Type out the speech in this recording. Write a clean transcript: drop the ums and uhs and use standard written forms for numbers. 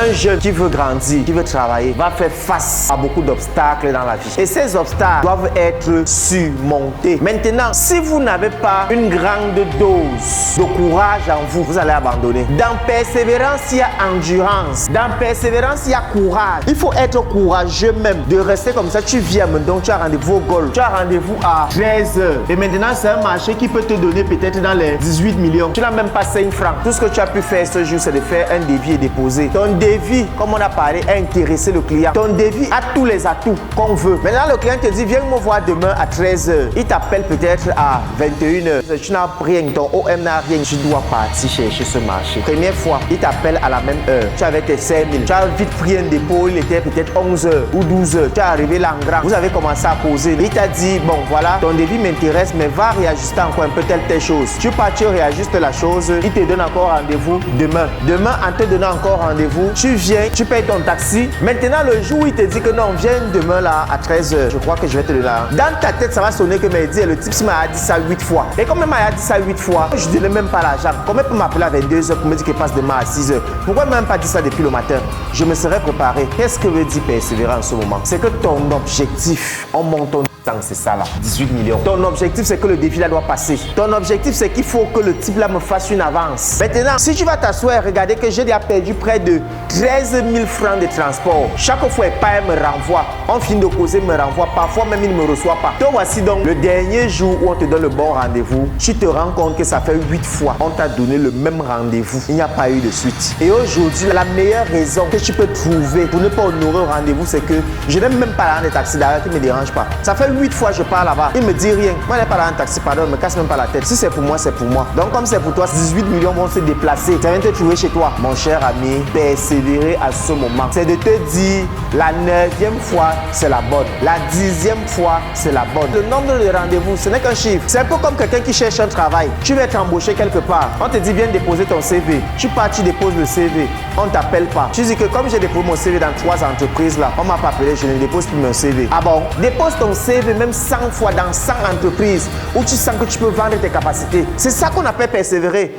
Un jeune qui veut grandir, qui veut travailler, va faire face à beaucoup d'obstacles dans la vie. Et ces obstacles doivent être surmontés. Maintenant, si vous n'avez pas une grande dose de courage en vous, vous allez abandonner. Dans persévérance, il y a endurance. Dans persévérance, il y a courage. Il faut être courageux même de rester comme ça. Tu viens donc tu as rendez-vous au golf. Tu as rendez-vous à 13h. Et maintenant, c'est un marché qui peut te donner peut-être dans les 18 millions. Tu n'as même pas 5 francs. Tout ce que tu as pu faire ce jour, c'est de faire un devis et déposer. Ton devis, comme on a parlé, a intéressé le client. Ton devis a tous les atouts qu'on veut. Maintenant, le client te dit, viens me voir demain à 13h. Il t'appelle peut-être à 21h. Tu n'as rien, ton OM n'a rien. Tu dois partir chercher ce marché. Première fois, il t'appelle à la même heure. Tu avais tes 5 000. Tu as vite pris un dépôt. Il était peut-être 11h ou 12h. Tu es arrivé là en grand. Vous avez commencé à poser. Il t'a dit, bon voilà, ton devis m'intéresse, mais va réajuster encore un peu telle chose. Tu pars, tu réajustes la chose. Il te donne encore rendez-vous demain. Demain, en te donnant encore rendez-vous, tu viens, tu payes ton taxi. Maintenant, le jour où il te dit que non, viens demain là à 13h, je crois que je vais te donner là. Dans ta tête, ça va sonner que Mehdi, le type m'a dit ça 8 fois. Et comme il m'a dit ça 8 fois, je ne donnais même pas l'argent. Comment il peut m'appeler à 22h pour me dire qu'il passe demain à 6h? Pourquoi il m'a même pas dit ça depuis le matin? Je me serais préparé. Qu'est-ce que veut dire persévérer en ce moment? C'est que ton objectif, en montant, c'est ça là, 18 millions. Ton objectif, c'est que le défi là doit passer. Ton objectif, c'est qu'il faut que le type là me fasse une avance. Maintenant, si tu vas t'asseoir et regarder que j'ai déjà perdu près de 13 000 francs de transport, chaque fois, il me renvoie. On finit de causer, il me renvoie. Parfois, même, il ne me reçoit pas. Toi, voici donc le dernier jour où on te donne le bon rendez-vous. Tu te rends compte que ça fait 8 fois. On t'a donné le même rendez-vous. Il n'y a pas eu de suite. Et aujourd'hui, la meilleure raison que tu peux trouver pour ne pas honorer le rendez-vous, c'est que je n'aime même pas l'argent des taxis d'ailleurs qui ne me dérange pas. Ça fait 8 fois je pars là-bas, il me dit rien. Moi, je n'ai pas là un taxi, pardon, il me casse même pas la tête. Si c'est pour moi, c'est pour moi. Donc, comme c'est pour toi, 18 millions vont se déplacer. Ça vient te trouver chez toi. Mon cher ami, persévérer à ce moment, c'est de te dire la 9e fois, c'est la bonne. La 10e fois, c'est la bonne. Le nombre de rendez-vous, ce n'est qu'un chiffre. C'est un peu comme quelqu'un qui cherche un travail. Tu vas être embauché quelque part. On te dit, viens déposer ton CV. Tu pars, tu déposes le CV. On ne t'appelle pas. Tu dis que comme j'ai déposé mon CV dans 3 entreprises là, on m'a pas appelé, je ne dépose plus mon CV. Ah bon? Dépose ton CV même 100 fois dans 100 entreprises où tu sens que tu peux vendre tes capacités. C'est ça qu'on appelle persévérer.